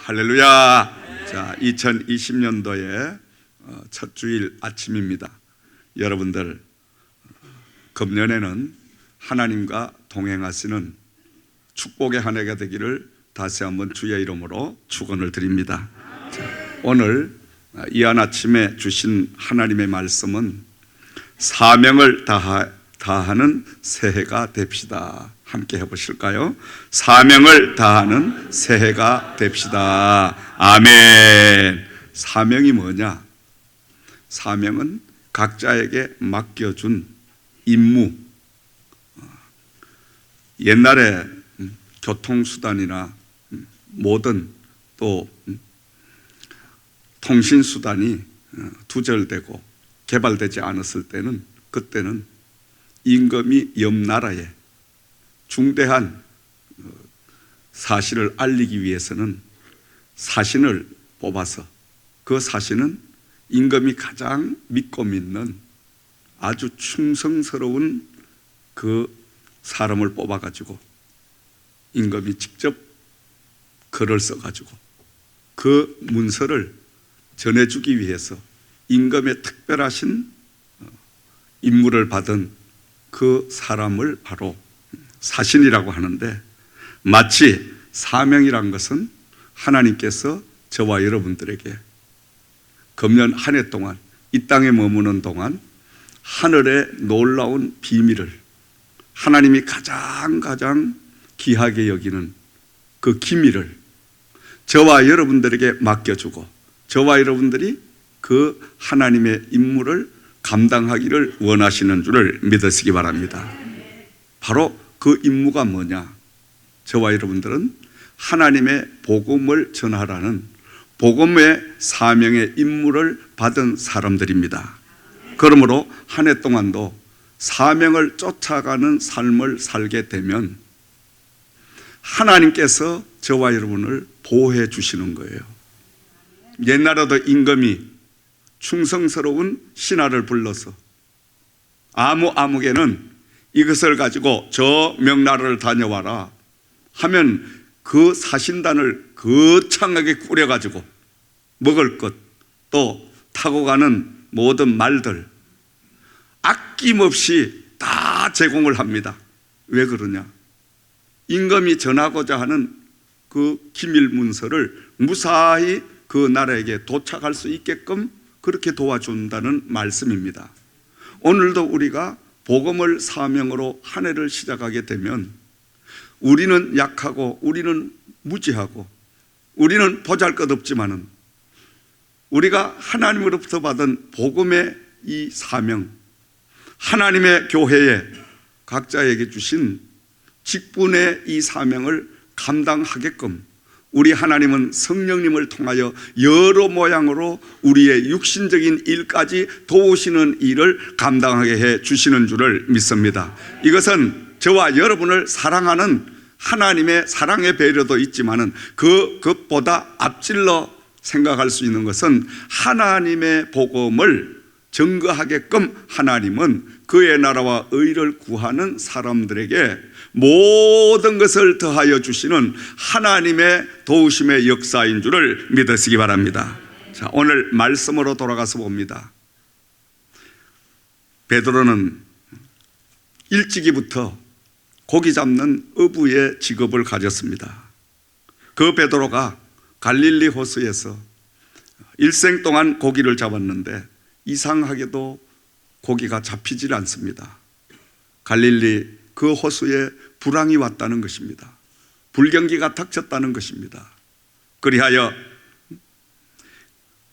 할렐루야. 자, 2020년도의 첫 주일 아침입니다. 여러분들, 금년에는 하나님과 동행하시는 축복의 한 해가 되기를 다시 한번 주의 이름으로 축원을 드립니다. 자, 오늘 이한 아침에 주신 하나님의 말씀은 사명을 다하는 새해가 됩시다. 함께 해보실까요? 사명을 다하는 새해가 됩시다. 아멘. 사명이 뭐냐? 사명은 각자에게 맡겨준 임무. 옛날에 교통수단이나 모든 또 통신수단이 두절되고 개발되지 않았을 때는, 그때는 임금이 옆 나라에 중대한 사실을 알리기 위해서는 사신을 뽑아서, 그 사신은 임금이 가장 믿고 믿는 아주 충성스러운 그 사람을 뽑아가지고 임금이 직접 글을 써가지고 그 문서를 전해주기 위해서 임금의 특별하신 임무를 받은 그 사람을 바로 사신이라고 하는데, 마치 사명이란 것은 하나님께서 저와 여러분들에게 금년 한 해 동안 이 땅에 머무는 동안 하늘의 놀라운 비밀을, 하나님이 가장 귀하게 여기는 그 기밀을 저와 여러분들에게 맡겨주고, 저와 여러분들이 그 하나님의 임무를 감당하기를 원하시는 줄을 믿으시기 바랍니다. 바로 그 임무가 뭐냐? 저와 여러분들은 하나님의 복음을 전하라는 복음의 사명의 임무를 받은 사람들입니다. 그러므로 한 해 동안도 사명을 쫓아가는 삶을 살게 되면 하나님께서 저와 여러분을 보호해 주시는 거예요. 옛날에도 임금이 충성스러운 신하를 불러서 아무에게는 이것을 가지고 저 명나라를 다녀와라 하면 그 사신단을 거창하게 꾸려가지고 먹을 것, 또 타고 가는 모든 말들 아낌없이 다 제공을 합니다. 왜 그러냐? 임금이 전하고자 하는 그 기밀 문서를 무사히 그 나라에게 도착할 수 있게끔 그렇게 도와준다는 말씀입니다. 오늘도 우리가 복음을 사명으로 한 해를 시작하게 되면 우리는 약하고 우리는 무지하고 우리는 보잘것없지만은 우리가 하나님으로부터 받은 복음의 이 사명, 하나님의 교회에 각자에게 주신 직분의 이 사명을 감당하게끔 우리 하나님은 성령님을 통하여 여러 모양으로 우리의 육신적인 일까지 도우시는 일을 감당하게 해 주시는 줄을 믿습니다. 이것은 저와 여러분을 사랑하는 하나님의 사랑의 배려도 있지만은 그것보다 앞질러 생각할 수 있는 것은 하나님의 복음을 증거하게끔 하나님은 그의 나라와 의를 구하는 사람들에게 모든 것을 더하여 주시는 하나님의 도우심의 역사인 줄을 믿으시기 바랍니다. 자, 오늘 말씀으로 돌아가서 봅니다. 베드로는 일찍이부터 고기 잡는 어부의 직업을 가졌습니다. 그 베드로가 갈릴리 호수에서 일생 동안 고기를 잡았는데 이상하게도 고기가 잡히질 않습니다. 갈릴리 그 호수에 불황이 왔다는 것입니다. 불경기가 닥쳤다는 것입니다. 그리하여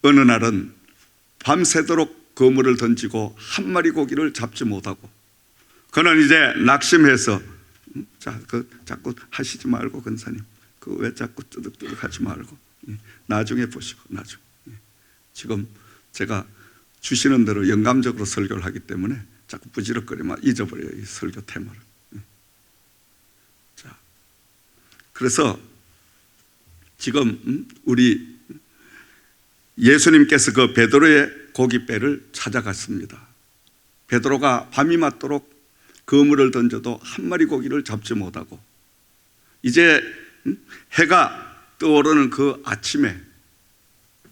어느 날은 밤새도록 그물을 던지고 한 마리 고기를 잡지 못하고, 그는 이제 낙심해서 자꾸 하시지 말고, 권사님 왜 자꾸 뜨득뜨득 하지 말고 나중에 보시고, 나중에 지금 제가 주시는 대로 영감적으로 설교를 하기 때문에 자꾸 부지럭거리면 잊어버려요, 이 설교 테마를. 자, 그래서 지금 우리 예수님께서 그 베드로의 고깃배를 찾아갔습니다. 베드로가 밤이 맞도록 그물을 던져도 한 마리 고기를 잡지 못하고 이제 해가 떠오르는 그 아침에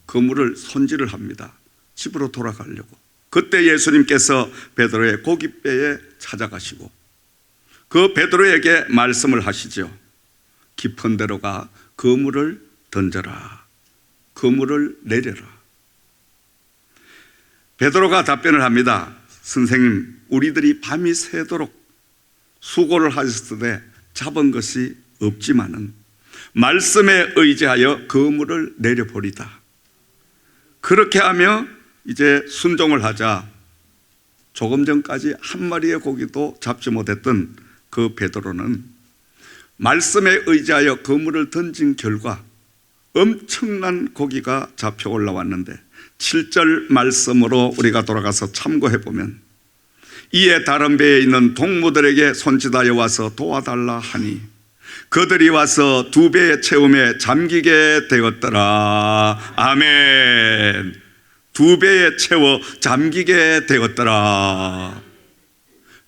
그물을 손질을 합니다. 집으로 돌아가려고. 그때 예수님께서 베드로의 고깃배에 찾아가시고 그 베드로에게 말씀을 하시죠. 깊은 데로 가 그물을 던져라. 그물을 내려라. 베드로가 답변을 합니다. 선생님, 우리들이 밤이 새도록 수고를 하셨으되 잡은 것이 없지만은 말씀에 의지하여 그물을 내려버리다. 그렇게 하며 이제 순종을 하자 조금 전까지 한 마리의 고기도 잡지 못했던 그 베드로는 말씀에 의지하여 그물을 던진 결과 엄청난 고기가 잡혀 올라왔는데 7절 말씀으로 우리가 돌아가서 참고해 보면 이에 다른 배에 있는 동무들에게 손짓하여 와서 도와달라 하니 그들이 와서 2배의 채움에 잠기게 되었더라. 아멘. 2배에 채워 잠기게 되었더라.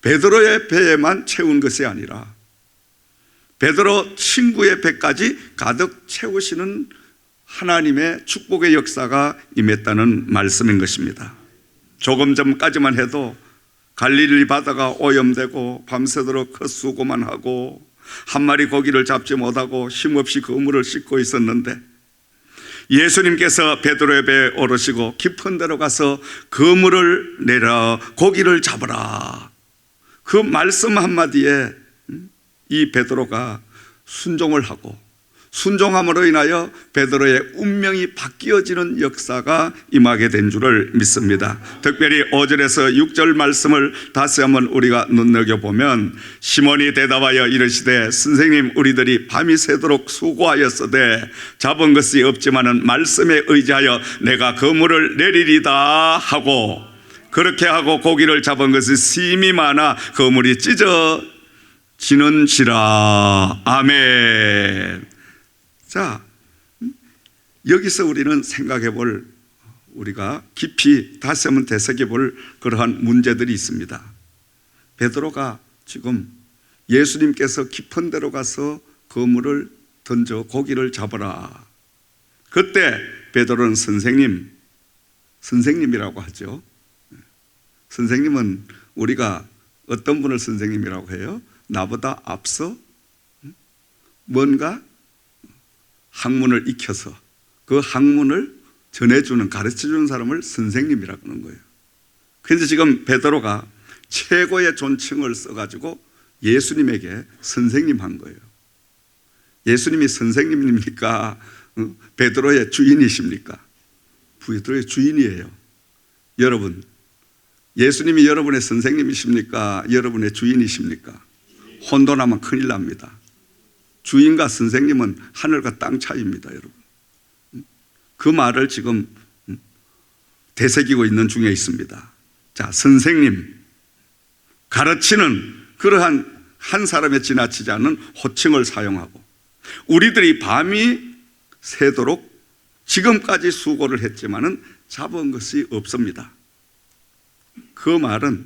베드로의 배에만 채운 것이 아니라 베드로 친구의 배까지 가득 채우시는 하나님의 축복의 역사가 임했다는 말씀인 것입니다. 조금 전까지만 해도 갈릴리 바다가 오염되고 밤새도록 헛수고만 하고 한 마리 고기를 잡지 못하고 힘없이 그물을 씻고 있었는데 예수님께서 베드로의 배에 오르시고 깊은 데로 가서 그물을 내려 고기를 잡으라. 그 말씀 한마디에 이 베드로가 순종을 하고 순종함으로 인하여 베드로의 운명이 바뀌어지는 역사가 임하게 된 줄을 믿습니다. 특별히 5절에서 6절 말씀을 다시 한번 우리가 눈여겨보면 시몬이 대답하여 이르시되 선생님, 우리들이 밤이 새도록 수고하였으되 잡은 것이 없지만은 말씀에 의지하여 내가 그물을 내리리다 하고 그렇게 하고 고기를 잡은 것이 심히 많아 그물이 찢어지는지라. 아멘. 자, 여기서 우리는 생각해 볼, 우리가 깊이 다시 한번 되새겨 볼 그러한 문제들이 있습니다. 베드로가 지금 예수님께서 깊은 데로 가서 그물을 던져 고기를 잡으라. 그때 베드로는 선생님이라고 하죠. 선생님은 우리가 어떤 분을 선생님이라고 해요? 나보다 앞서 뭔가 학문을 익혀서 그 학문을 전해주는, 가르쳐주는 사람을 선생님이라고 하는 거예요. 그런데 지금 베드로가 최고의 존칭을 써가지고 예수님에게 선생님 한 거예요. 예수님이 선생님입니까? 베드로의 주인이십니까? 베드로의 주인이에요. 여러분, 예수님이 여러분의 선생님이십니까? 여러분의 주인이십니까? 혼돈하면 큰일 납니다. 주인과 선생님은 하늘과 땅 차이입니다, 여러분. 그 말을 지금 되새기고 있는 중에 있습니다. 자, 선생님, 가르치는 그러한 한 사람에 지나치지 않는 호칭을 사용하고 우리들이 밤이 새도록 지금까지 수고를 했지만은 잡은 것이 없습니다. 그 말은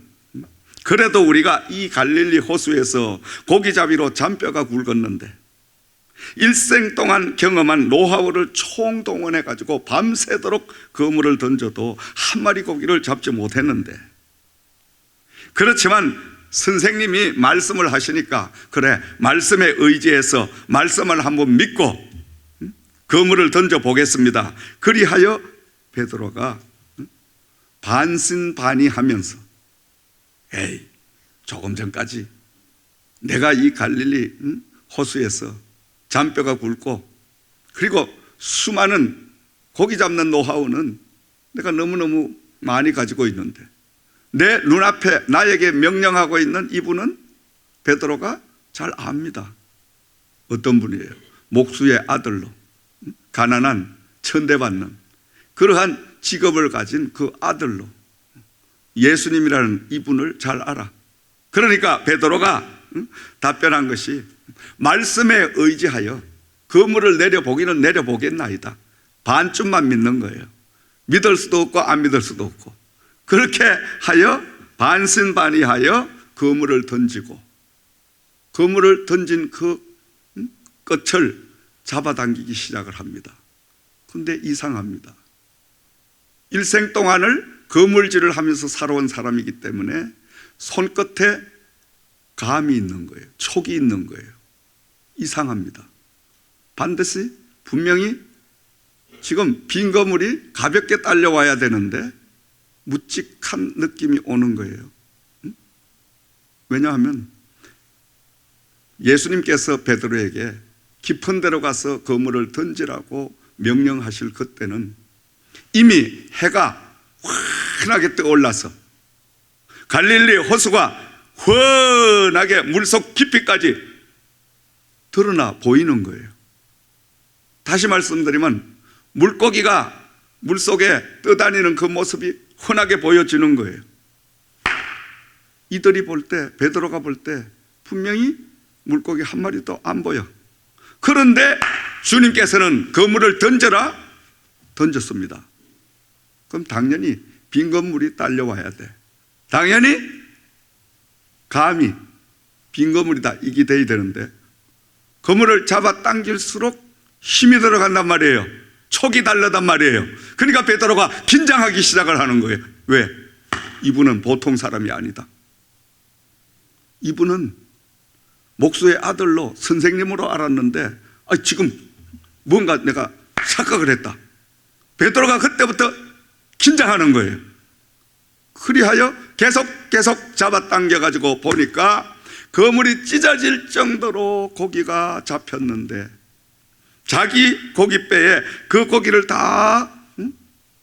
그래도 우리가 이 갈릴리 호수에서 고기잡이로 잔뼈가 굵었는데 일생 동안 경험한 노하우를 총동원해 가지고 밤새도록 그물을 던져도 한 마리 고기를 잡지 못했는데, 그렇지만 선생님이 말씀을 하시니까 그래, 말씀에 의지해서 말씀을 한번 믿고 그물을 던져 보겠습니다. 그리하여 베드로가 반신반의하면서 에이, 조금 전까지 내가 이 갈릴리 호수에서 잔뼈가 굵고 그리고 수많은 고기 잡는 노하우는 내가 너무너무 많이 가지고 있는데 내 눈앞에 나에게 명령하고 있는 이분은 베드로가 잘 압니다. 어떤 분이에요? 목수의 아들로 가난한 천대받는 그러한 직업을 가진 그 아들로 예수님이라는 이분을 잘 알아. 그러니까 베드로가 답변한 것이 말씀에 의지하여 그물을 내려보기는 내려보겠나이다. 반쯤만 믿는 거예요. 믿을 수도 없고 안 믿을 수도 없고. 그렇게 하여 반신반의하여 그물을 던지고 그물을 던진 그 끝을 잡아당기기 시작을 합니다. 그런데 이상합니다. 일생 동안을 거물질을 하면서 살아온 사람이기 때문에 손끝에 감이 있는 거예요. 촉이 있는 거예요. 이상합니다. 반드시 분명히 지금 빈 거물이 가볍게 딸려와야 되는데 묵직한 느낌이 오는 거예요. 왜냐하면 예수님께서 베드로에게 깊은 데로 가서 거물을 던지라고 명령하실 그때는 이미 해가 환하게 떠올라서 갈릴리 호수가 훤하게 물속 깊이까지 드러나 보이는 거예요. 다시 말씀드리면 물고기가 물속에 떠다니는 그 모습이 흔하게 보여지는 거예요. 이들이 볼 때, 베드로가 볼 때 분명히 물고기 한 마리도 안 보여. 그런데 주님께서는 그물을 던져라 던졌습니다. 그럼 당연히 빈 건물이 딸려와야 돼. 당연히 감히 빈 건물이다 이게 돼야 되는데 그물을 잡아 당길수록 힘이 들어간단 말이에요. 촉이 달려단 말이에요. 그러니까 베드로가 긴장하기 시작을 하는 거예요. 왜? 이분은 보통 사람이 아니다. 이분은 목수의 아들로 선생님으로 알았는데 지금 뭔가 내가 착각을 했다. 베드로가 그때부터 긴장하는 거예요. 그리하여 계속 잡아당겨가지고 보니까 그물이 찢어질 정도로 고기가 잡혔는데 자기 고깃배에 그 고기를 다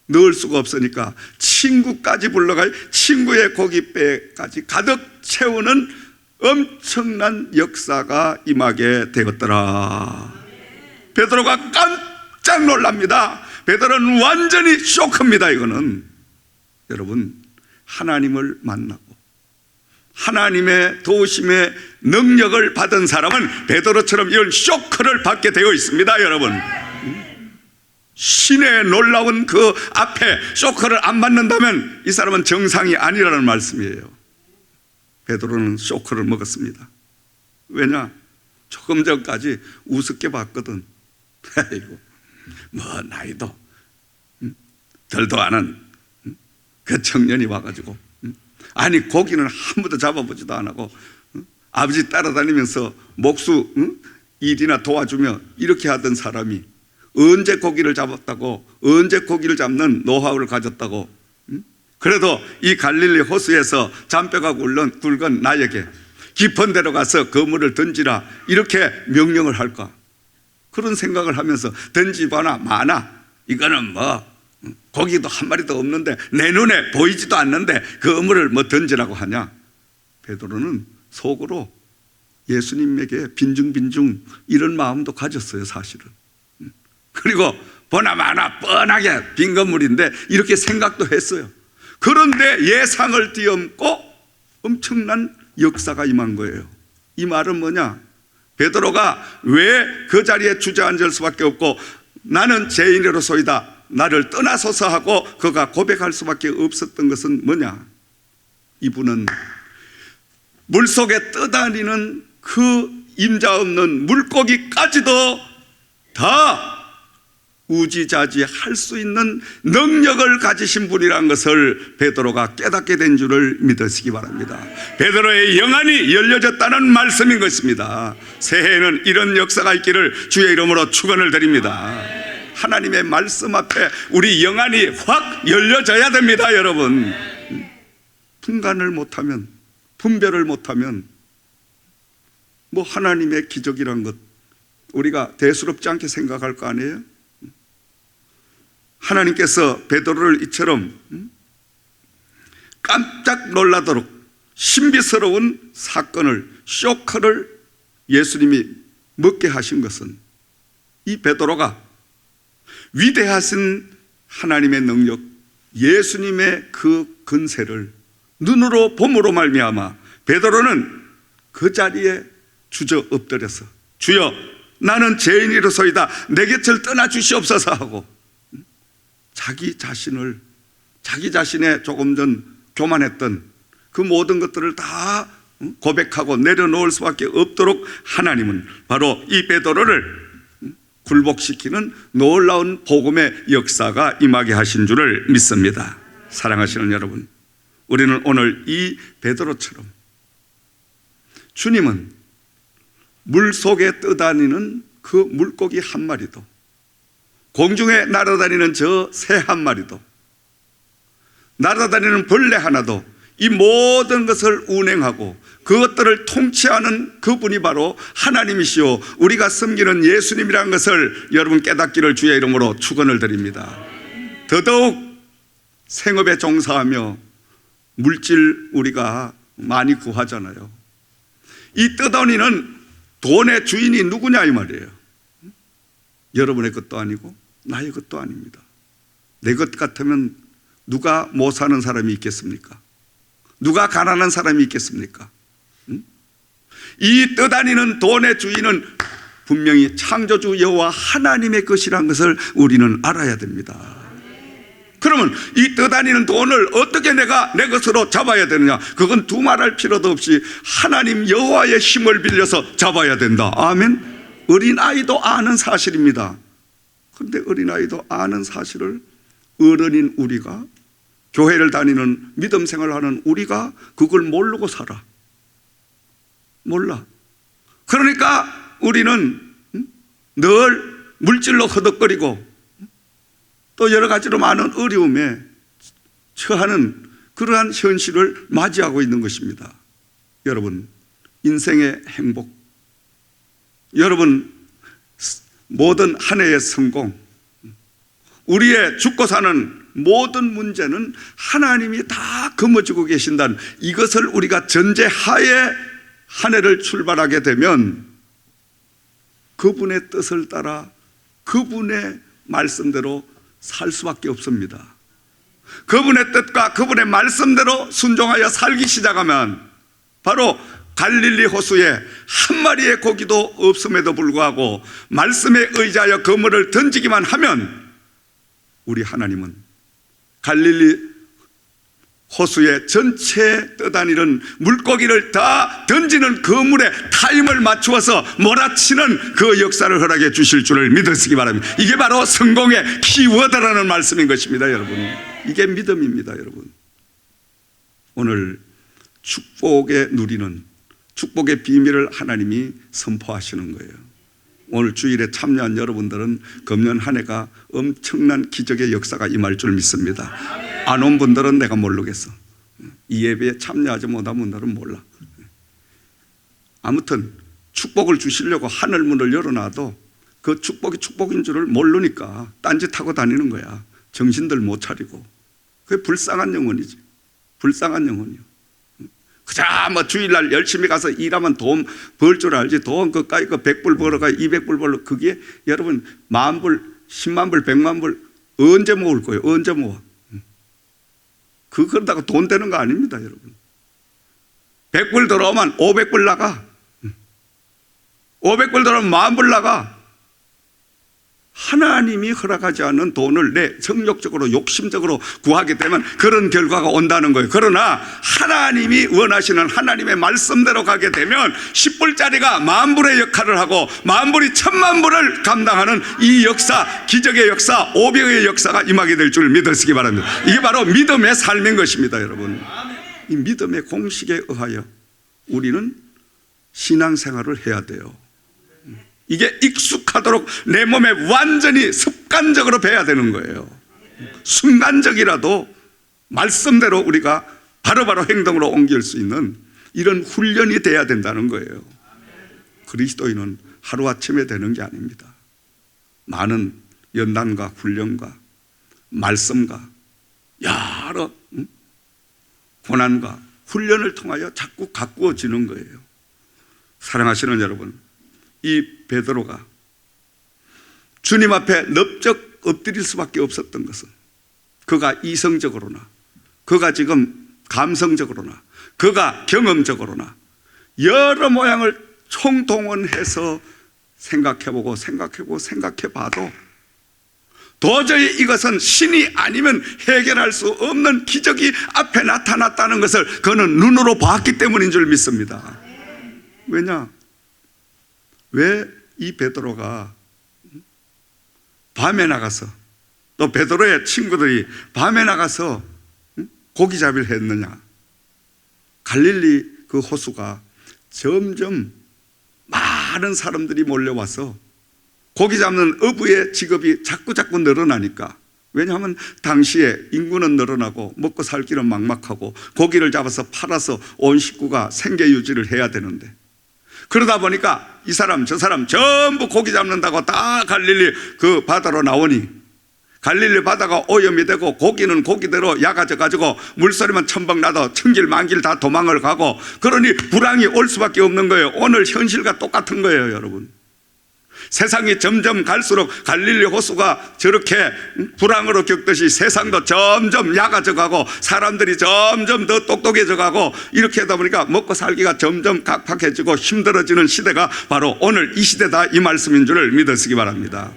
넣을 수가 없으니까 친구까지 불러가 친구의 고깃배까지 가득 채우는 엄청난 역사가 임하게 되었더라. 베드로가 깜짝 놀랍니다. 베드로는 완전히 쇼크입니다. 이거는 여러분, 하나님을 만나고 하나님의 도우심의 능력을 받은 사람은 베드로처럼 이런 쇼크를 받게 되어 있습니다. 여러분, 신의 놀라운 그 앞에 쇼크를 안 받는다면 이 사람은 정상이 아니라는 말씀이에요. 베드로는 쇼크를 먹었습니다. 왜냐? 조금 전까지 우습게 봤거든. 아이고, 뭐 나이도 덜도 않은 그 청년이 와가지고 아니 고기는 한 번도 잡아보지도 안 하고 아버지 따라다니면서 목수 일이나 도와주며 이렇게 하던 사람이 언제 고기를 잡았다고, 언제 고기를 잡는 노하우를 가졌다고, 그래도 이 갈릴리 호수에서 잔뼈가 굵은 나에게 깊은 데로 가서 그물을 던지라 이렇게 명령을 할까? 그런 생각을 하면서 던지거나 마나 이거는 뭐 고기도 한 마리도 없는데 내 눈에 보이지도 않는데 그물을 뭐 던지라고 하냐? 베드로는 속으로 예수님에게 빈중빈중 이런 마음도 가졌어요, 사실은. 그리고 보나마나 뻔하게 빈 건물인데 이렇게 생각도 했어요. 그런데 예상을 뛰엄고 엄청난 역사가 임한 거예요. 이 말은 뭐냐? 베드로가 왜 그 자리에 주저앉을 수밖에 없고 나는 죄인으로소이다 나를 떠나소서 하고 그가 고백할 수밖에 없었던 것은 뭐냐? 이분은 물속에 떠다니는 그 임자 없는 물고기까지도 다 우지자지할 수 있는 능력을 가지신 분이라는 것을 베드로가 깨닫게 된 줄을 믿으시기 바랍니다. 베드로의 영안이 열려졌다는 말씀인 것입니다. 새해에는 이런 역사가 있기를 주의 이름으로 축원을 드립니다. 하나님의 말씀 앞에 우리 영안이 확 열려져야 됩니다. 여러분, 분간을 못하면, 분별을 못하면 뭐 하나님의 기적이란 것 우리가 대수롭지 않게 생각할 거 아니에요? 하나님께서 베드로를 이처럼 깜짝 놀라도록 신비스러운 사건을, 쇼크를 예수님이 먹게 하신 것은 이 베드로가 위대하신 하나님의 능력, 예수님의 그 근세를 눈으로 봄으로 말미암아 베드로는 그 자리에 주저 엎드려서 주여 나는 죄인이로소이다 내 곁을 떠나 주시옵소서 하고 자기 자신의 조금 전 교만했던 그 모든 것들을 다 고백하고 내려놓을 수밖에 없도록 하나님은 바로 이 베드로를 굴복시키는 놀라운 복음의 역사가 임하게 하신 줄을 믿습니다. 사랑하시는 여러분, 우리는 오늘 이 베드로처럼 주님은 물속에 떠다니는 그 물고기 한 마리도, 공중에 날아다니는 저 새 한 마리도, 날아다니는 벌레 하나도, 이 모든 것을 운행하고 그것들을 통치하는 그분이 바로 하나님이시오 우리가 섬기는 예수님이라는 것을 여러분 깨닫기를 주의 이름으로 축원을 드립니다. 더더욱 생업에 종사하며 물질 우리가 많이 구하잖아요. 이 떠다니는 돈의 주인이 누구냐 이 말이에요. 여러분의 것도 아니고 나의 것도 아닙니다. 내 것 같으면 누가 못 사는 사람이 있겠습니까? 누가 가난한 사람이 있겠습니까? 이 떠다니는 돈의 주인은 분명히 창조주 여호와 하나님의 것이라는 것을 우리는 알아야 됩니다. 그러면 이 떠다니는 돈을 어떻게 내가 내 것으로 잡아야 되느냐? 그건 두말할 필요도 없이 하나님 여호와의 힘을 빌려서 잡아야 된다. 아멘. 어린아이도 아는 사실입니다. 그런데 어린아이도 아는 사실을 어른인 우리가, 교회를 다니는 믿음 생활하는 우리가 그걸 모르고 살아. 몰라. 그러니까 우리는 늘 물질로 허덕거리고 또 여러 가지로 많은 어려움에 처하는 그러한 현실을 맞이하고 있는 것입니다. 여러분, 인생의 행복, 여러분 모든 한 해의 성공, 우리의 죽고 사는 모든 문제는 하나님이 다 거머쥐고 계신다는 이것을 우리가 전제하에 한 해를 출발하게 되면 그분의 뜻을 따라 그분의 말씀대로 살 수밖에 없습니다. 그분의 뜻과 그분의 말씀대로 순종하여 살기 시작하면 바로 갈릴리 호수에 한 마리의 고기도 없음에도 불구하고 말씀에 의지하여 그물을 던지기만 하면 우리 하나님은 갈릴리 호수의 전체 떠다니는 물고기를 다 던지는 그물에 타임을 맞추어서 몰아치는 그 역사를 허락해 주실 줄을 믿으시기 바랍니다. 이게 바로 성공의 키워드라는 말씀인 것입니다. 여러분, 이게 믿음입니다. 여러분, 오늘 축복에 누리는 축복의 비밀을 하나님이 선포하시는 거예요. 오늘 주일에 참여한 여러분들은 금년 한 해가 엄청난 기적의 역사가 임할 줄 믿습니다. 안 온 분들은 내가 모르겠어. 이 예배에 참여하지 못한 분들은 몰라. 아무튼 축복을 주시려고 하늘문을 열어놔도 그 축복이 축복인 줄을 모르니까 딴짓하고 다니는 거야. 정신들 못 차리고. 그게 불쌍한 영혼이지. 불쌍한 영혼이요. 그저 뭐 주일날 열심히 가서 일하면 돈 벌 줄 알지. 돈 그까이 그 100불 벌어가 200불 벌어. 그게 여러분 10,000불, 100,000불, 100,000불 언제 모을 거예요? 언제 모아? 그런다고 돈 되는 거 아닙니다, 여러분. 100불 들어오면 500불 나가. 500불 들어오면 10,000불 나가. 하나님이 허락하지 않는 돈을 내 성욕적으로 욕심적으로 구하게 되면 그런 결과가 온다는 거예요. 그러나 하나님이 원하시는 하나님의 말씀대로 가게 되면 10불짜리가 10,000불의 역할을 하고 10,000불이 10,000,000불을 감당하는 이 역사, 기적의 역사, 오병의 역사가 임하게 될 줄 믿으시기 바랍니다. 이게 바로 믿음의 삶인 것입니다. 여러분, 이 믿음의 공식에 의하여 우리는 신앙생활을 해야 돼요. 이게 익숙하도록 내 몸에 완전히 습관적으로 배야 되는 거예요. 순간적이라도 말씀대로 우리가 바로바로 행동으로 옮길 수 있는 이런 훈련이 돼야 된다는 거예요. 그리스도인은 하루아침에 되는 게 아닙니다. 많은 연단과 훈련과 말씀과 여러 고난과 훈련을 통하여 자꾸 가꾸어지는 거예요. 사랑하시는 여러분, 이 베드로가 주님 앞에 넙적 엎드릴 수밖에 없었던 것은 그가 이성적으로나 그가 지금 감성적으로나 그가 경험적으로나 여러 모양을 총동원해서 생각해보고 생각해봐도 도저히 이것은 신이 아니면 해결할 수 없는 기적이 앞에 나타났다는 것을 그는 눈으로 봤기 때문인 줄 믿습니다. 왜냐? 왜 이 베드로가 밤에 나가서, 또 베드로의 친구들이 밤에 나가서 고기잡이를 했느냐? 갈릴리 그 호수가 점점 많은 사람들이 몰려와서 고기 잡는 어부의 직업이 자꾸 늘어나니까, 왜냐하면 당시에 인구는 늘어나고 먹고 살 길은 막막하고 고기를 잡아서 팔아서 온 식구가 생계 유지를 해야 되는데, 그러다 보니까 이 사람 저 사람 전부 고기 잡는다고 다 갈릴리 그 바다로 나오니, 갈릴리 바다가 오염이 되고 고기는 고기대로 약아져 가지고 물소리만 첨벙 나도 천길만길 다 도망을 가고, 그러니 불황이 올 수밖에 없는 거예요. 오늘 현실과 똑같은 거예요, 여러분. 세상이 점점 갈수록 갈릴리 호수가 저렇게 불황으로 겪듯이 세상도 점점 약아져 가고 사람들이 점점 더 똑똑해져 가고, 이렇게 하다 보니까 먹고 살기가 점점 각박해지고 힘들어지는 시대가 바로 오늘 이 시대다, 이 말씀인 줄을 믿으시기 바랍니다.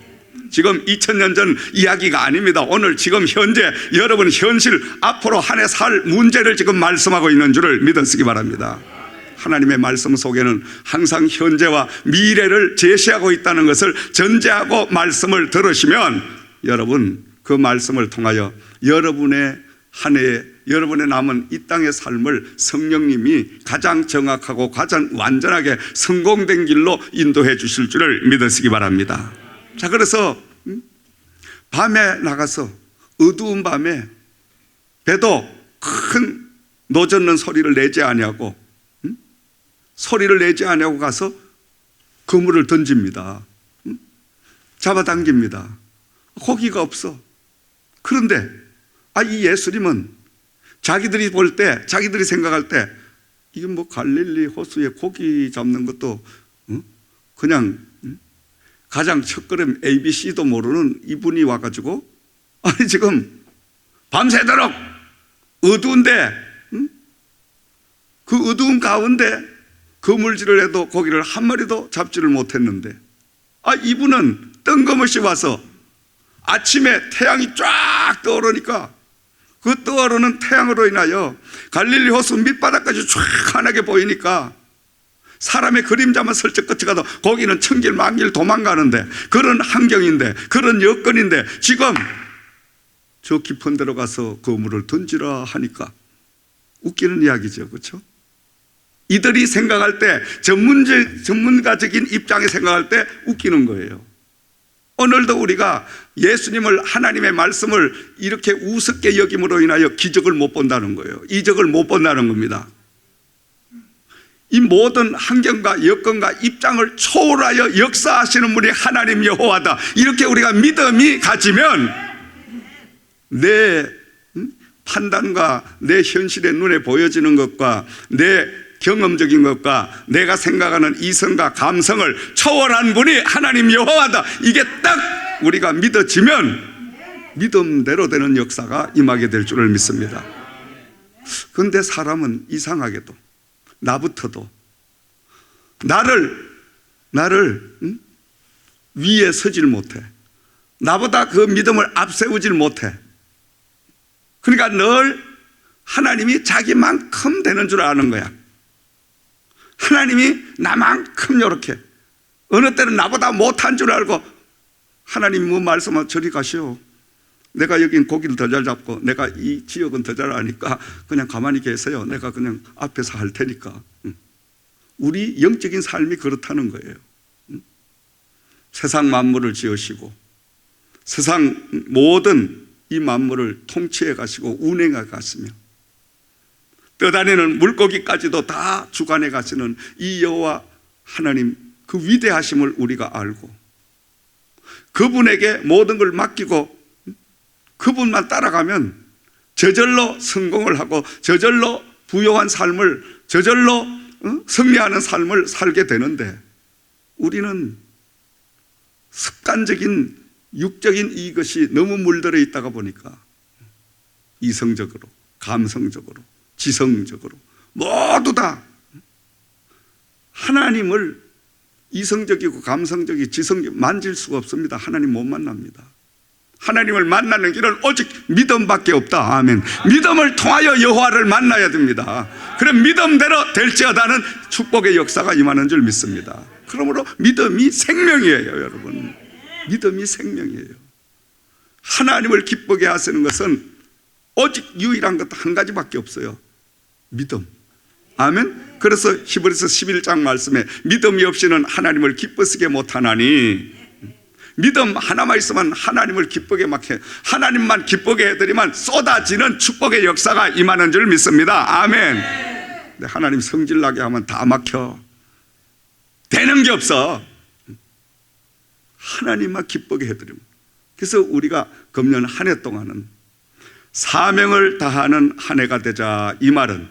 지금 2000년 전 이야기가 아닙니다. 오늘 지금 현재 여러분 현실, 앞으로 한 해 살 문제를 지금 말씀하고 있는 줄을 믿으시기 바랍니다. 하나님의 말씀 속에는 항상 현재와 미래를 제시하고 있다는 것을 전제하고 말씀을 들으시면, 여러분 그 말씀을 통하여 여러분의 한 해에, 여러분의 남은 이 땅의 삶을 성령님이 가장 정확하고 가장 완전하게 성공된 길로 인도해 주실 줄을 믿으시기 바랍니다. 자, 그래서 밤에 나가서 어두운 밤에 배도 큰 노젓는 소리를 내지 아니하고 가서 그물을 던집니다. 잡아당깁니다. 고기가 없어. 그런데 이 예수님은 자기들이 볼 때, 자기들이 생각할 때, 이게 뭐 갈릴리 호수에 고기 잡는 것도 그냥 가장 첫걸음 ABC도 모르는 이분이 와가지고, 아니 지금 밤새도록 어두운데 그 어두운 가운데 그물질을 해도 고기를 한 마리도 잡지를 못했는데, 이분은 뜬금없이 와서 아침에 태양이 쫙 떠오르니까 그 떠오르는 태양으로 인하여 갈릴리 호수 밑바닥까지 쫙 환하게 보이니까 사람의 그림자만 슬쩍 거쳐가도 거기는 천길 만길 도망가는데, 그런 환경인데, 그런 여건인데 지금 저 깊은 데로 가서 그물을 던지라 하니까 웃기는 이야기죠, 그렇죠? 이들이 생각할 때, 전문가적인 입장에 생각할 때 웃기는 거예요. 오늘도 우리가 예수님을, 하나님의 말씀을 이렇게 우습게 여김으로 인하여 기적을 못 본다는 거예요. 이적을 못 본다는 겁니다. 이 모든 환경과 여건과 입장을 초월하여 역사하시는 분이 하나님 여호와다, 이렇게 우리가 믿음이 가지면 내 판단과 내 현실의 눈에 보여지는 것과 내 경험적인 것과 내가 생각하는 이성과 감성을 초월한 분이 하나님 여호와다, 이게 딱 우리가 믿어지면 믿음대로 되는 역사가 임하게 될 줄을 믿습니다. 그런데 사람은 이상하게도, 나부터도 나를 위에 서질 못해. 나보다 그 믿음을 앞세우질 못해. 그러니까 늘 하나님이 자기만큼 되는 줄 아는 거야. 하나님이 나만큼 이렇게, 어느 때는 나보다 못한 줄 알고, 하나님 뭐 말씀하면 저리 가시오. 내가 여긴 고기를 더 잘 잡고 내가 이 지역은 더 잘 아니까 그냥 가만히 계세요. 내가 그냥 앞에서 할 테니까. 우리 영적인 삶이 그렇다는 거예요. 세상 만물을 지으시고 세상 모든 이 만물을 통치해 가시고 운행해 가시며 떠다니는 물고기까지도 다 주관해 가시는 이 여호와 하나님, 그 위대하심을 우리가 알고 그분에게 모든 걸 맡기고 그분만 따라가면 저절로 성공을 하고 저절로 부요한 삶을, 저절로 승리하는 삶을 살게 되는데, 우리는 습관적인 육적인 이것이 너무 물들어 있다가 보니까 이성적으로, 감성적으로, 지성적으로 모두 다 하나님을 이성적이고 감성적이고 지성적 만질 수가 없습니다. 하나님 못 만납니다. 하나님을 만나는 길은 오직 믿음밖에 없다. 아멘. 믿음을 통하여 여호와를 만나야 됩니다. 그럼 믿음대로 될지어다는 축복의 역사가 임하는 줄 믿습니다. 그러므로 믿음이 생명이에요, 여러분. 믿음이 생명이에요. 하나님을 기쁘게 하시는 것은 오직 유일한 것 한 가지밖에 없어요. 믿음. 아멘. 그래서 히브리서 11장 말씀에 믿음이 없이는 하나님을 기쁘시게 못하나니, 믿음 하나만 있으면 하나님을 기쁘게 막 해. 하나님만 기쁘게 해드리면 쏟아지는 축복의 역사가 임하는 줄 믿습니다. 아멘. 근데 하나님 성질나게 하면 다 막혀. 되는 게 없어. 하나님만 기쁘게 해드리면. 그래서 우리가 금년 한 해 동안은 사명을 다하는 한 해가 되자, 이 말은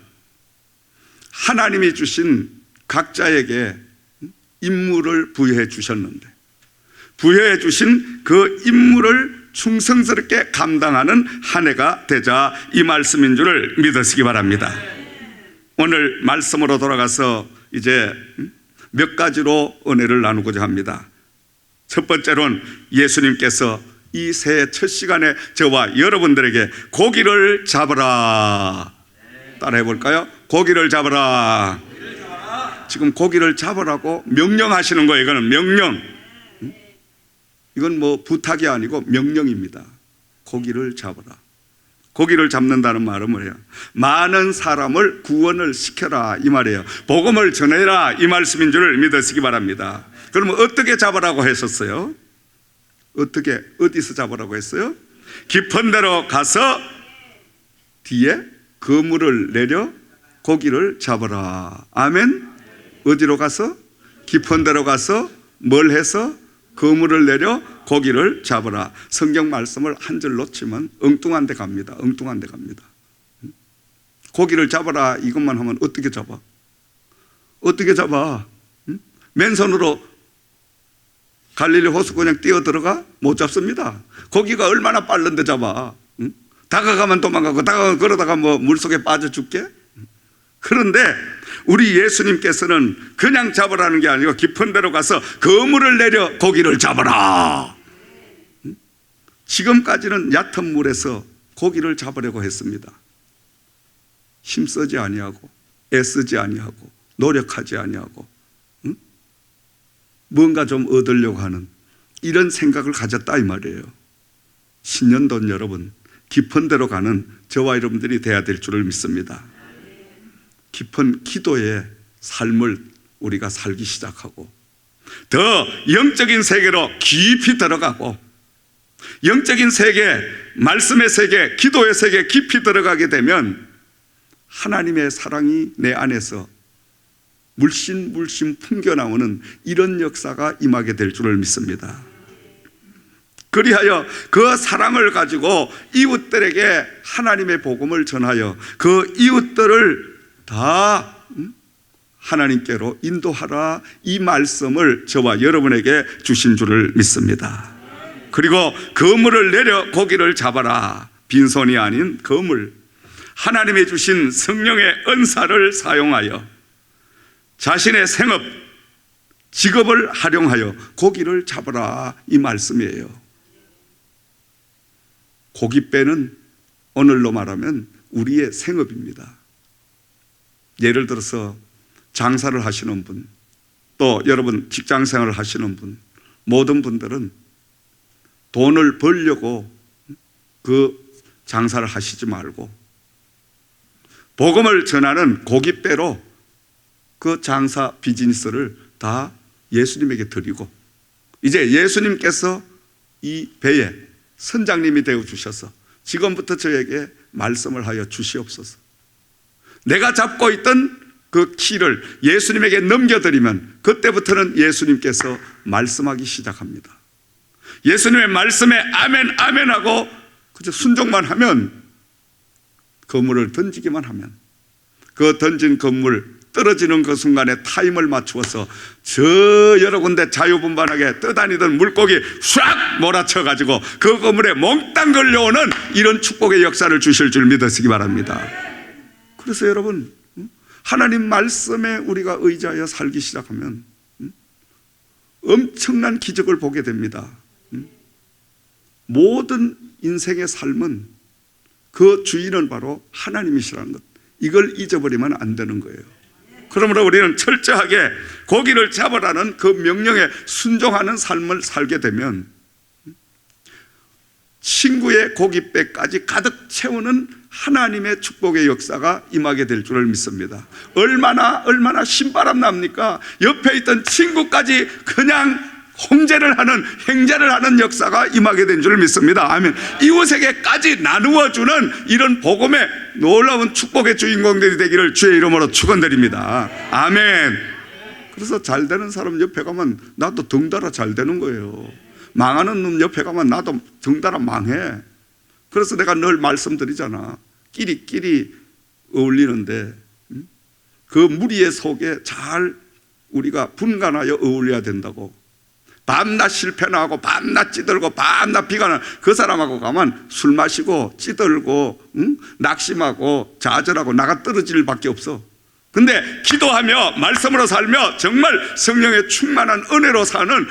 하나님이 주신 각자에게 임무를 부여해 주셨는데, 부여해 주신 그 임무를 충성스럽게 감당하는 한 해가 되자, 이 말씀인 줄을 믿으시기 바랍니다. 오늘 말씀으로 돌아가서 이제 몇 가지로 은혜를 나누고자 합니다. 첫 번째로는 예수님께서 이 새해 첫 시간에 저와 여러분들에게 고기를 잡으라, 따라해 볼까요? 고기를 잡으라. 지금 고기를 잡으라고 명령하시는 거예요. 이거는 명령. 이건 뭐 부탁이 아니고 명령입니다. 고기를 잡으라. 고기를 잡는다는 말은 뭐예요? 많은 사람을 구원을 시켜라, 이 말이에요. 복음을 전해라, 이 말씀인 줄을 믿으시기 바랍니다. 그러면 어떻게 잡으라고 했었어요? 어떻게, 어디서 잡으라고 했어요? 깊은 데로 가서 뒤에 그물을 내려 고기를 잡으라. 아멘. 어디로 가서? 깊은 데로 가서 뭘 해서? 그물을 내려 고기를 잡으라. 성경 말씀을 한 줄 놓치면 엉뚱한 데 갑니다. 엉뚱한 데 갑니다. 고기를 잡아라 이것만 하면 어떻게 잡아? 어떻게 잡아? 맨손으로 갈릴리 호수 그냥 뛰어 들어가? 못 잡습니다. 고기가 얼마나 빠른데 잡아. 다가가면 도망가고, 다가가면 그러다가 뭐 물속에 빠져 죽게? 그런데 우리 예수님께서는 그냥 잡으라는 게 아니고 깊은 데로 가서 그물을 내려 고기를 잡아라. 지금까지는 얕은 물에서 고기를 잡으려고 했습니다. 힘쓰지 아니하고 애쓰지 아니하고 노력하지 아니하고 뭔가 좀 얻으려고 하는 이런 생각을 가졌다, 이 말이에요. 신년도는 여러분 깊은 데로 가는 저와 여러분들이 돼야 될 줄을 믿습니다. 깊은 기도의 삶을 우리가 살기 시작하고 더 영적인 세계로 깊이 들어가고, 영적인 세계, 말씀의 세계, 기도의 세계 깊이 들어가게 되면 하나님의 사랑이 내 안에서 물씬 물씬 풍겨나오는 이런 역사가 임하게 될 줄을 믿습니다. 그리하여 그 사랑을 가지고 이웃들에게 하나님의 복음을 전하여 그 이웃들을 다 하나님께로 인도하라, 이 말씀을 저와 여러분에게 주신 줄을 믿습니다. 그리고 그물을 내려 고기를 잡아라. 빈손이 아닌 그물, 하나님의 주신 성령의 은사를 사용하여 자신의 생업, 직업을 활용하여 고기를 잡아라, 이 말씀이에요. 고깃배는 오늘로 말하면 우리의 생업입니다. 예를 들어서 장사를 하시는 분, 또 여러분 직장생활을 하시는 분, 모든 분들은 돈을 벌려고 그 장사를 하시지 말고 복음을 전하는 고깃배로 그 장사 비즈니스를 다 예수님에게 드리고, 이제 예수님께서 이 배에 선장님이 되어 주셔서 지금부터 저에게 말씀을 하여 주시옵소서. 내가 잡고 있던 그 키를 예수님에게 넘겨드리면 그때부터는 예수님께서 말씀하기 시작합니다. 예수님의 말씀에 아멘 아멘 하고 그저 순종만 하면, 그물을 던지기만 하면 그 던진 그물 떨어지는 그 순간에 타임을 맞추어서 저 여러 군데 자유분방하게 떠다니던 물고기 싹 몰아쳐가지고 그 그물에 몽땅 걸려오는 이런 축복의 역사를 주실 줄 믿으시기 바랍니다. 그래서 여러분, 하나님 말씀에 우리가 의지하여 살기 시작하면 엄청난 기적을 보게 됩니다. 모든 인생의 삶은 그 주인은 바로 하나님이시라는 것, 이걸 잊어버리면 안 되는 거예요. 그러므로 우리는 철저하게 고기를 잡으라는 그 명령에 순종하는 삶을 살게 되면 친구의 고깃배까지 가득 채우는 하나님의 축복의 역사가 임하게 될 줄을 믿습니다. 얼마나 신바람 납니까? 옆에 있던 친구까지 그냥 홍제를 하는, 행제를 하는 역사가 임하게 된 줄 믿습니다. 아멘. 이웃에게까지 나누어주는 이런 복음의 놀라운 축복의 주인공들이 되기를 주의 이름으로 축원드립니다. 아멘. 그래서 잘 되는 사람 옆에 가면 나도 덩달아 잘 되는 거예요. 망하는 놈 옆에 가면 나도 덩달아 망해. 그래서 내가 늘 말씀드리잖아. 끼리끼리 어울리는데 그 무리의 속에 잘 우리가 분간하여 어울려야 된다고. 밤낮 실패나 하고 밤낮 찌들고 밤낮 비관하는 그 사람하고 가면 술 마시고 찌들고 낙심하고 좌절하고 나가 떨어질 밖에 없어. 근데 기도하며 말씀으로 살며 정말 성령의 충만한 은혜로 사는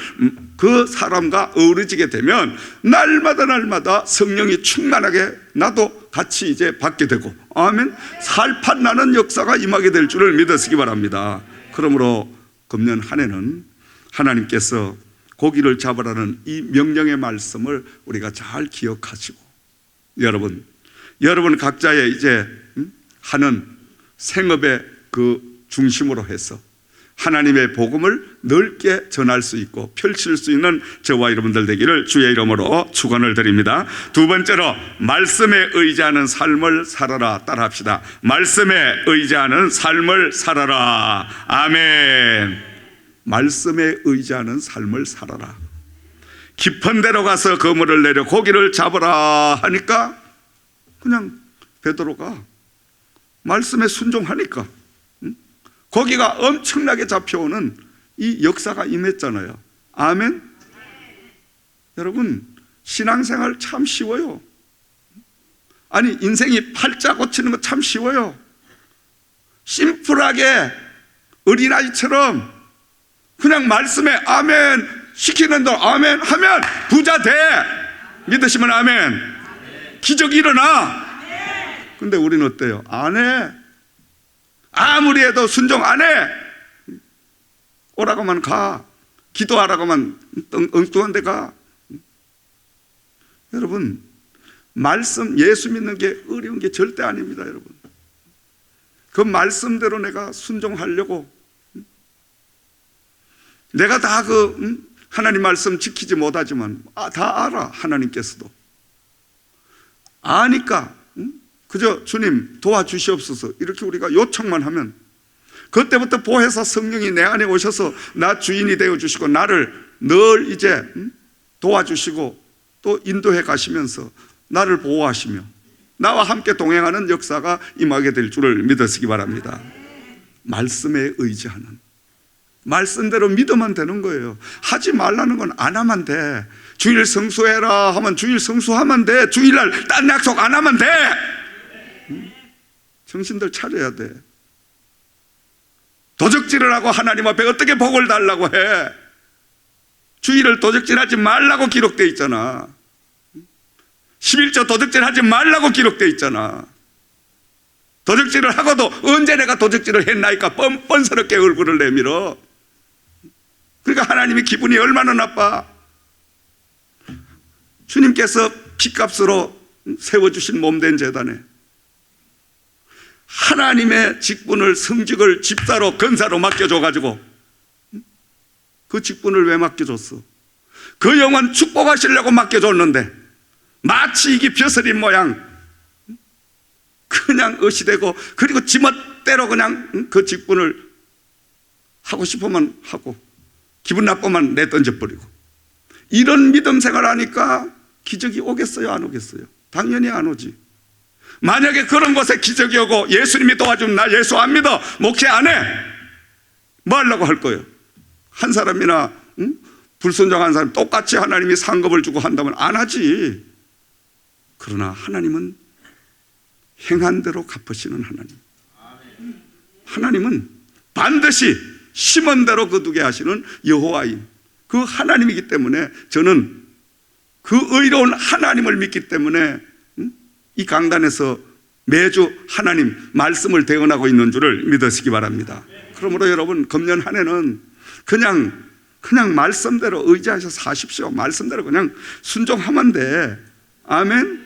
그 사람과 어우러지게 되면 날마다 성령이 충만하게 나도 같이 이제 받게 되고, 아멘. 살판 나는 역사가 임하게 될 줄을 믿으시기 바랍니다. 그러므로 금년 한 해는 하나님께서 고기를 잡으라는 이 명령의 말씀을 우리가 잘 기억하시고, 여러분 각자의 이제 하는 생업의 그 중심으로 해서 하나님의 복음을 넓게 전할 수 있고 펼칠 수 있는 저와 여러분들 되기를 주의 이름으로 축원을 드립니다. 두 번째로, 말씀에 의지하는 삶을 살아라. 따라합시다. 말씀에 의지하는 삶을 살아라. 아멘. 말씀에 의지하는 삶을 살아라. 깊은 데로 가서 그물을 내려 고기를 잡으라 하니까 그냥 베드로가 말씀에 순종하니까 고기가 엄청나게 잡혀오는 이 역사가 임했잖아요. 아멘. 여러분, 신앙생활 참 쉬워요. 아니, 인생이 팔자 고치는 거 참 쉬워요. 심플하게 어린아이처럼 그냥 말씀에 아멘 시키는 대로 아멘 하면 부자 돼. 믿으시면 아멘. 기적이 일어나. 근데 우리는 어때요? 안 해. 아무리 해도 순종 안 해. 오라고만 가. 기도하라고만 엉뚱한 데 가. 여러분, 말씀, 예수 믿는 게 어려운 게 절대 아닙니다. 여러분, 그 말씀대로 내가 순종하려고 내가 다 하나님 말씀 지키지 못하지만 다 알아. 하나님께서도 아니까 그저 주님 도와주시옵소서 이렇게 우리가 요청만 하면 그때부터 보혜사 성령이 내 안에 오셔서 나 주인이 되어주시고 나를 늘 이제 도와주시고 또 인도해 가시면서 나를 보호하시며 나와 함께 동행하는 역사가 임하게 될 줄을 믿으시기 바랍니다. 말씀에 의지하는, 말씀대로 믿으면 되는 거예요. 하지 말라는 건 안 하면 돼. 주일 성수해라 하면 주일 성수하면 돼. 주일날 딴 약속 안 하면 돼. 정신들 차려야 돼. 도적질을 하고 하나님 앞에 어떻게 복을 달라고 해. 주일을 도적질하지 말라고 기록되어 있잖아. 11조 도적질하지 말라고 기록되어 있잖아. 도적질을 하고도 언제 내가 도적질을 했나이까 뻔뻔스럽게 얼굴을 내밀어. 그러니까 하나님이 기분이 얼마나 나빠. 주님께서 피값으로 세워주신 몸된 제단에 하나님의 직분을, 성직을 집사로 건사로 맡겨줘가지고 그 직분을 왜 맡겨줬어? 그 영혼 축복하시려고 맡겨줬는데 마치 이게 벼슬인 모양 그냥 의시되고, 그리고 지멋대로 그냥 그 직분을 하고 싶으면 하고 기분 나쁘면 내던져버리고, 이런 믿음 생활하니까 기적이 오겠어요? 안 오겠어요? 당연히 안 오지. 만약에 그런 곳에 기적이 오고 예수님이 도와주면 나 예수 안 믿어, 목회 안 해, 뭐 하려고 할 거예요? 한 사람이나 불순종한 사람 똑같이 하나님이 상급을 주고 한다면 안 하지. 그러나 하나님은 행한 대로 갚으시는 하나님. 하나님은 반드시 심은 대로 거두게 하시는 여호와인 그 하나님이기 때문에 저는 그 의로운 하나님을 믿기 때문에 이 강단에서 매주 하나님 말씀을 대언하고 있는 줄을 믿으시기 바랍니다. 그러므로 여러분, 금년 한 해는 그냥 말씀대로 의지하셔서 사십시오. 말씀대로 그냥 순종하면 돼. 아멘.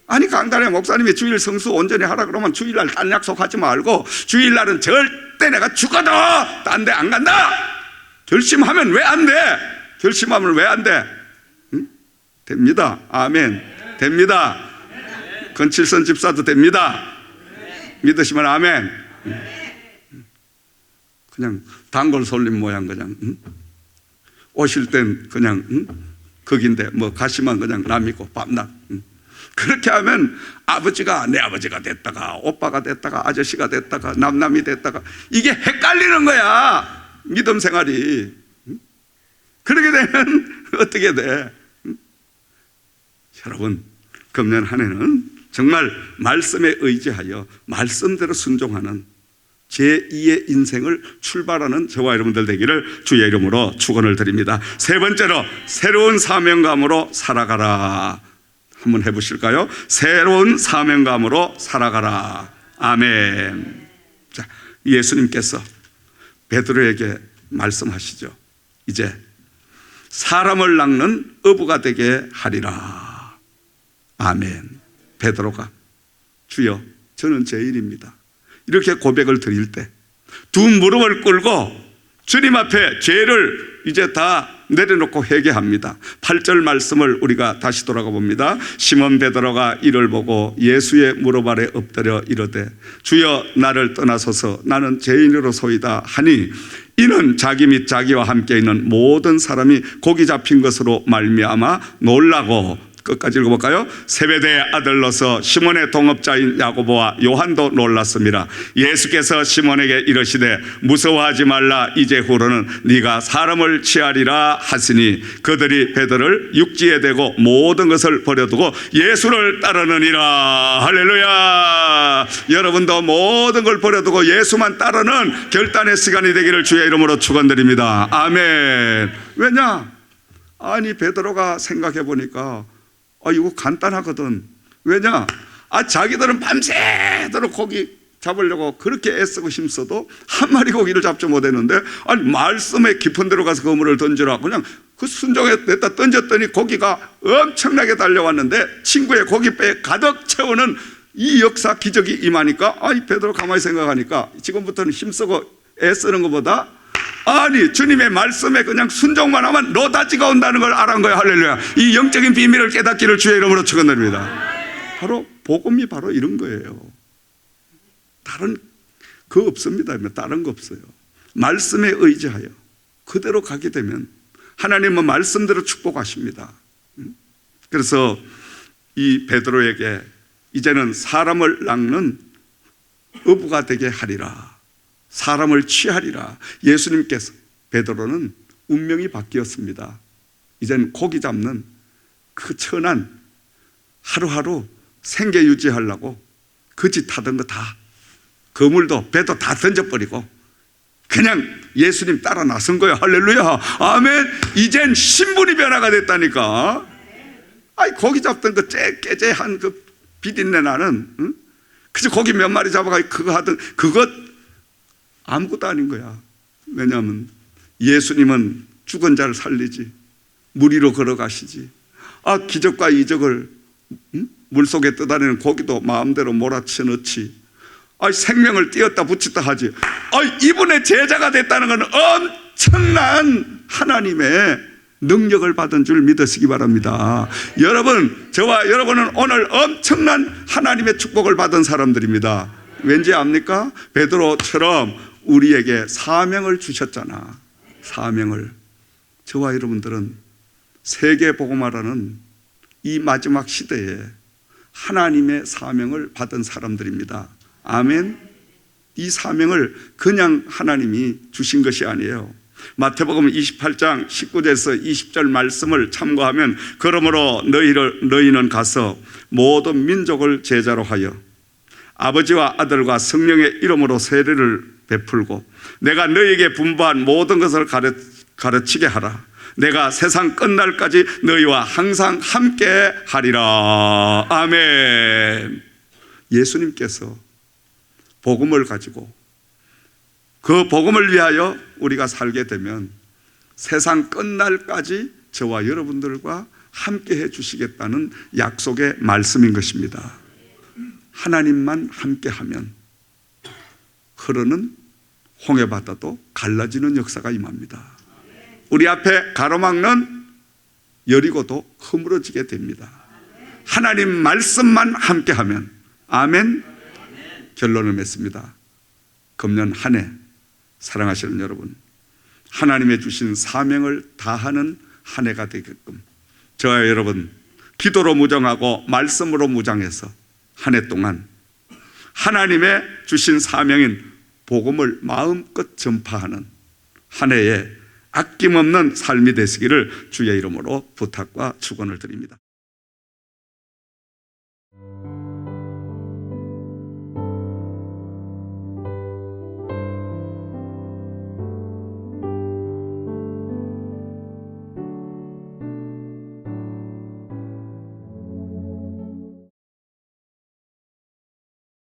아니 강단의 목사님이 주일 성수 온전히 하라 그러면 주일날 딴 약속하지 말고 주일날은 절대 내가 죽어도 딴 데 안 간다 결심하면 왜 안 돼? 결심하면 왜 안 돼? 응? 됩니다. 아멘. 됩니다. 건칠선 집사도 됩니다. 믿으시면 아멘. 그냥 단골 손님 모양 그냥 오실 땐 그냥 거긴데 뭐 가시면 그냥 남이고 밤낮 그렇게 하면 아버지가 내 아버지가 됐다가 오빠가 됐다가 아저씨가 됐다가 남남이 됐다가 이게 헷갈리는 거야. 믿음 생활이. 그렇게 되면 어떻게 돼? 여러분 금년 한 해는 정말 말씀에 의지하여 말씀대로 순종하는 제2의 인생을 출발하는 저와 여러분들 되기를 주의 이름으로 축원을 드립니다. 세 번째로 새로운 사명감으로 살아가라. 한번 해보실까요? 새로운 사명감으로 살아가라. 아멘. 자, 예수님께서 베드로에게 말씀하시죠. 이제 사람을 낚는 어부가 되게 하리라. 아멘. 베드로가 주여 저는 죄인입니다 이렇게 고백을 드릴 때 두 무릎을 꿇고 주님 앞에 죄를 이제 다 내려놓고 회개합니다. 8절 말씀을 우리가 다시 돌아가 봅니다. 시몬 베드로가 이를 보고 예수의 무릎 아래 엎드려 이르되 주여 나를 떠나소서 나는 죄인으로소이다 하니 이는 자기 및 자기와 함께 있는 모든 사람이 고기 잡힌 것으로 말미암아 놀라고 끝까지 읽어볼까요? 세베대의 아들로서 시몬의 동업자인 야고보와 요한도 놀랐습니다. 예수께서 시몬에게 이르시되 무서워하지 말라 이제후로는 네가 사람을 취하리라 하시니 그들이 베드로를 육지에 대고 모든 것을 버려두고 예수를 따르느니라. 할렐루야. 여러분도 모든 걸 버려두고 예수만 따르는 결단의 시간이 되기를 주의 이름으로 축원드립니다. 아멘. 왜냐? 아니 베드로가 생각해 보니까 이거 간단하거든. 왜냐? 자기들은 밤새도록 고기 잡으려고 그렇게 애쓰고 힘써도 한 마리 고기를 잡지 못했는데 아니 말씀에 깊은 데로 가서 그물을 던지라. 그냥 그 순종에 냈다 던졌더니 고기가 엄청나게 달려왔는데 친구의 고깃배에 가득 채우는 이 역사 기적이 임하니까 아니 베드로 가만히 생각하니까 지금부터는 힘쓰고 애쓰는 것보다 아니 주님의 말씀에 그냥 순종만 하면 노다지가 온다는 걸 알은 거예요. 할렐루야. 이 영적인 비밀을 깨닫기를 주의 이름으로 축원드립니다. 바로 복음이 바로 이런 거예요. 다른 거 없습니다. 다른 거 없어요. 말씀에 의지하여 그대로 가게 되면 하나님은 말씀대로 축복하십니다. 그래서 이 베드로에게 이제는 사람을 낚는 어부가 되게 하리라. 사람을 취하리라. 예수님께서 베드로는 운명이 바뀌었습니다. 이젠 고기 잡는 그 천한 하루하루 생계 유지하려고 그 짓 하던 거 다 그물도 배도 다 던져버리고 그냥 예수님 따라 나선 거예요. 할렐루야. 아멘. 이젠 신분이 변화가 됐다니까. 고기 잡던 그 깨재한 그 비린내 나는 그저 고기 몇 마리 잡아가지고 그거 하던 그것 아무것도 아닌 거야. 왜냐하면 예수님은 죽은 자를 살리지 물 위로 걸어가시지 기적과 이적을 물속에 떠다니는 고기도 마음대로 몰아쳐 넣지 생명을 띄었다 붙였다 하지 이분의 제자가 됐다는 건 엄청난 하나님의 능력을 받은 줄 믿으시기 바랍니다. 여러분 저와 여러분은 오늘 엄청난 하나님의 축복을 받은 사람들입니다. 왠지 압니까? 베드로처럼 우리에게 사명을 주셨잖아. 사명을. 저와 여러분들은 세계 복음화라는 이 마지막 시대에 하나님의 사명을 받은 사람들입니다. 아멘. 이 사명을 그냥 하나님이 주신 것이 아니에요. 마태복음 28장 19절에서 20절 말씀을 참고하면 그러므로 너희는 가서 모든 민족을 제자로 하여 아버지와 아들과 성령의 이름으로 세례를 베풀고 내가 너희에게 분부한 모든 것을 가르치게 하라. 내가 세상 끝날까지 너희와 항상 함께 하리라. 아멘. 예수님께서 복음을 가지고 그 복음을 위하여 우리가 살게 되면 세상 끝날까지 저와 여러분들과 함께 해 주시겠다는 약속의 말씀인 것입니다. 하나님만 함께하면 흐르는 홍해바다도 갈라지는 역사가 임합니다. 우리 앞에 가로막는 여리고도 허물어지게 됩니다. 하나님 말씀만 함께하면. 아멘. 결론을 맺습니다. 금년 한 해 사랑하시는 여러분, 하나님의 주신 사명을 다하는 한 해가 되게끔 저와 여러분 기도로 무장하고 말씀으로 무장해서 한 해 동안 하나님의 주신 사명인 복음을 마음껏 전파하는 한 해에 아낌없는 삶이 되시기를 주의 이름으로 부탁과 축원을 드립니다.